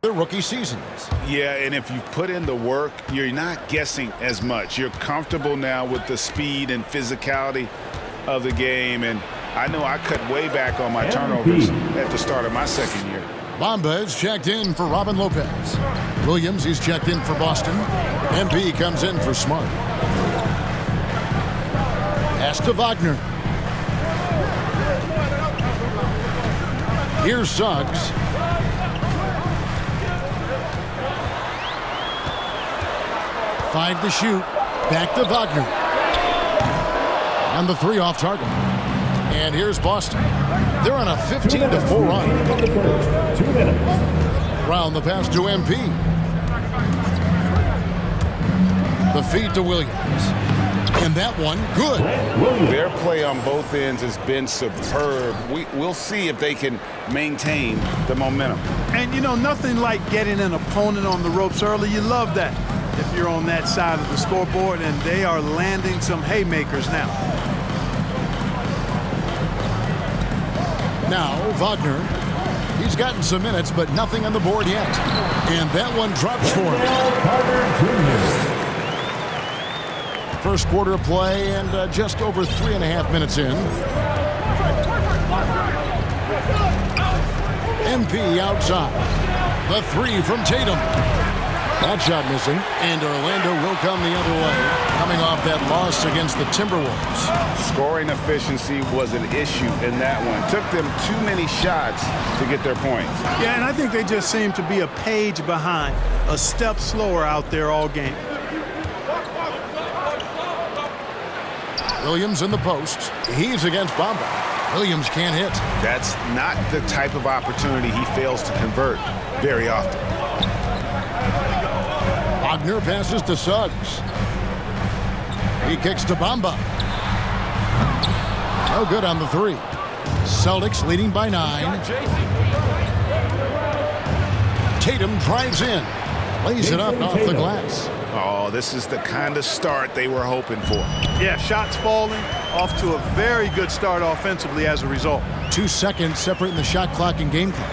their rookie seasons. Yeah, and if you put in the work, you're not guessing as much. You're comfortable now with the speed and physicality of the game, and I know I cut way back on my turnovers at the start of my second year. Bamba is checked in for Robin Lopez. Williams, he's checked in for Boston. MP comes in for Smart. Pass to Wagner. Here's Suggs. Five to shoot. Back to Wagner. And the three off target. And here's Boston. They're on a 15-4 run. 2 minutes. Round the pass to MP. The feed to Williams. And that one, good. Their play on both ends has been superb. We'll see if they can maintain the momentum. And, you know, nothing like getting an opponent on the ropes early. You love that if you're on that side of the scoreboard, and they are landing some haymakers now. Now, Wagner. He's gotten some minutes, but nothing on the board yet. And that one drops for him. First quarter of play and just over 3.5 minutes in. MP outside. The three from Tatum. That shot missing. And Orlando will come the other way, coming off that loss against the Timberwolves. Scoring efficiency was an issue in that one. Took them too many shots to get their points. Yeah, and I think they just seem to be a page behind, a step slower out there all game. Williams in the post. He's against Bamba. Williams can't hit. That's not the type of opportunity he fails to convert very often. Wagner passes to Suggs. He kicks to Bamba. No good on the three. Celtics leading by 9. Tatum drives in. Lays it up off the glass. Oh, this is the kind of start they were hoping for. Yeah, shots falling, off to a very good start offensively as a result. 2 seconds separating the shot clock and game clock.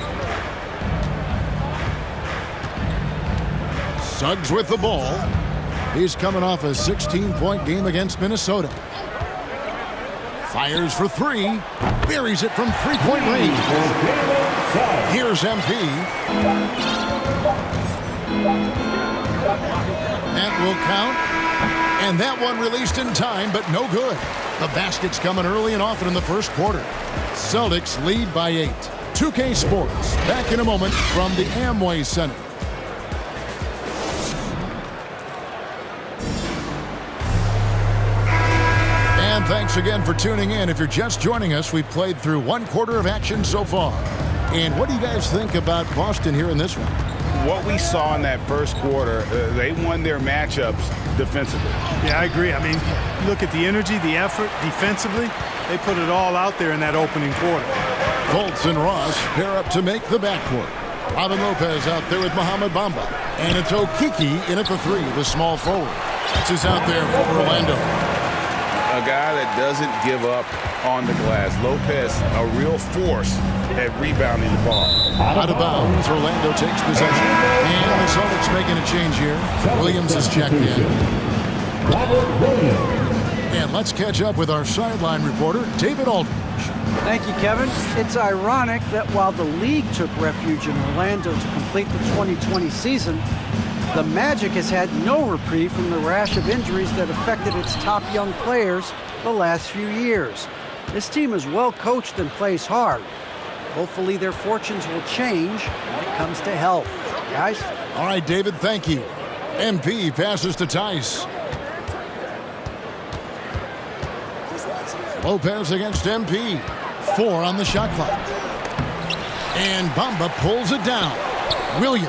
Suggs with the ball. He's coming off a 16-point game against Minnesota. Fires for three. Buries it from three-point range. Here's MP. That will count. And that one released in time, but no good. The basket's coming early and often in the first quarter. Celtics lead by 8. 2K Sports, back in a moment from the Amway Center. And thanks again for tuning in. If you're just joining us, we've played through 1 quarter of action so far. And what do you guys think about Boston here in this one? What we saw in that first quarter, they won their matchups defensively. Yeah, I agree. I mean, look at the energy, the effort defensively. They put it all out there in that opening quarter. Fultz and Ross pair up to make the backcourt. Robin Lopez out there with Mohamed Bamba. And it's Okiki in at the three, the small forward. This is out there for Orlando. A guy that doesn't give up on the glass. Lopez, a real force at rebounding the ball. Out of bounds, Orlando takes possession. And the Celtics making a change here. Williams is checked in. And let's catch up with our sideline reporter, David Aldridge. Thank you, Kevin. It's ironic that while the league took refuge in Orlando to complete the 2020 season, the Magic has had no reprieve from the rash of injuries that affected its top young players the last few years. This team is well coached and plays hard. Hopefully their fortunes will change when it comes to health. Guys? All right, David, thank you. MP passes to Tice. Lopez against MP. 4 on the shot clock. And Bamba pulls it down. Williams.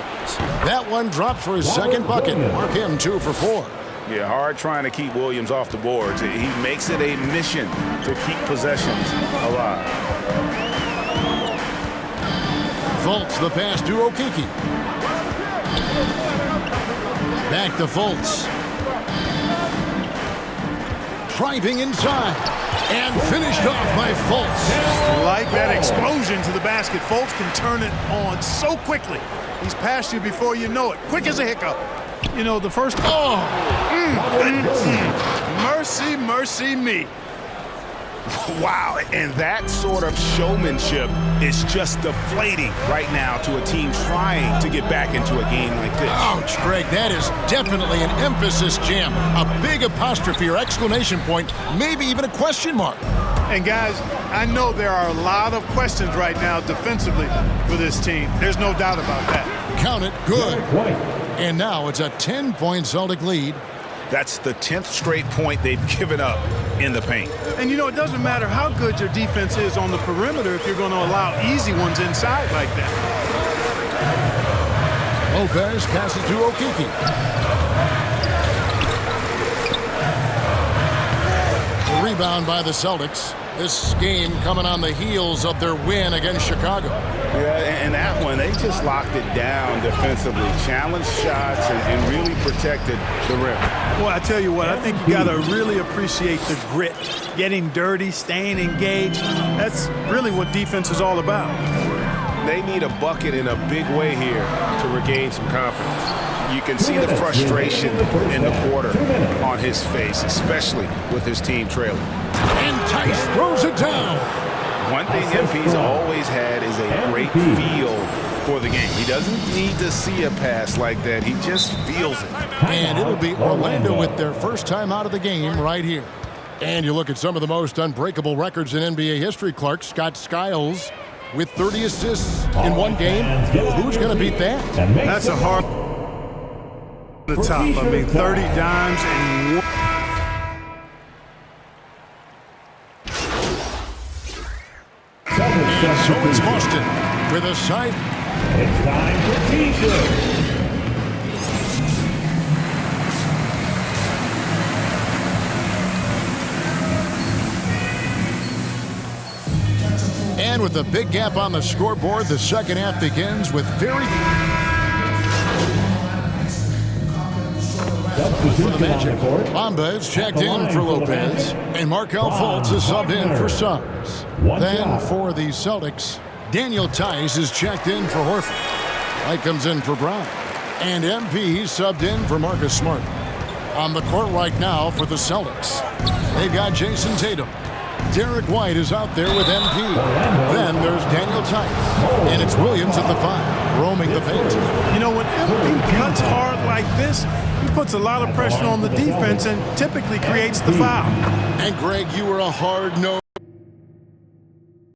That one dropped for his second bucket. Mark him 2 for 4. Yeah, hard trying to keep Williams off the boards. He makes it a mission to keep possessions alive. Fultz, the pass to Okiki. Back to Fultz. Driving inside. And finished off by Fultz. Like that explosion to the basket. Fultz can turn it on so quickly. He's past you before you know it. Quick as a hiccup. You know, the first... Mercy, mercy me. Wow, and that sort of showmanship is just deflating right now to a team trying to get back into a game like this. Ouch, Greg, that is definitely an emphasis jam. A big apostrophe or exclamation point, maybe even a question mark. And guys, I know there are a lot of questions right now defensively for this team. There's no doubt about that. Count it, good. And now it's a 10-point Celtic lead. That's the 10th straight point they've given up in the paint. And you know, it doesn't matter how good your defense is on the perimeter if you're going to allow easy ones inside like that. Lopez passes to Okeke. The rebound by the Celtics. This game coming on the heels of their win against Chicago. Yeah, and that one, they just locked it down defensively. Challenged shots and really protected the rim. Well, I tell you what, I think you got to really appreciate the grit. Getting dirty, staying engaged. That's really what defense is all about. They need a bucket in a big way here to regain some confidence. You can see the frustration in the quarter on his face, especially with his team trailing. And Tice throws it down. One thing MP's always had is a great feel for the game. He doesn't need to see a pass like that. He just feels it. And it'll be Orlando with their first time out of the game right here. And you look at some of the most unbreakable records in NBA history, Clark. Scott Skiles with 30 assists in one game. Who's going to beat that? That's a hard... the top. I mean, 30 dimes and one. So it's Boston with a side. It's time for T-shirt. And with a big gap on the scoreboard, the second half begins with very... For the Magic, Bamba is checked in for Lopez, and Markelle Fultz is subbed in for Suggs. Then for the Celtics, Daniel Tice is checked in for Horford. Light comes in for Brown. And MP subbed in for Marcus Smart. On the court right now for the Celtics, they've got Jason Tatum. Derek White is out there with MP. Then there's Daniel Tice. And it's Williams at the 5, roaming the paint. You know, when MP cuts hard like this, he puts a lot of pressure on the defense and typically creates the foul. And Greg, you were a hard-nosed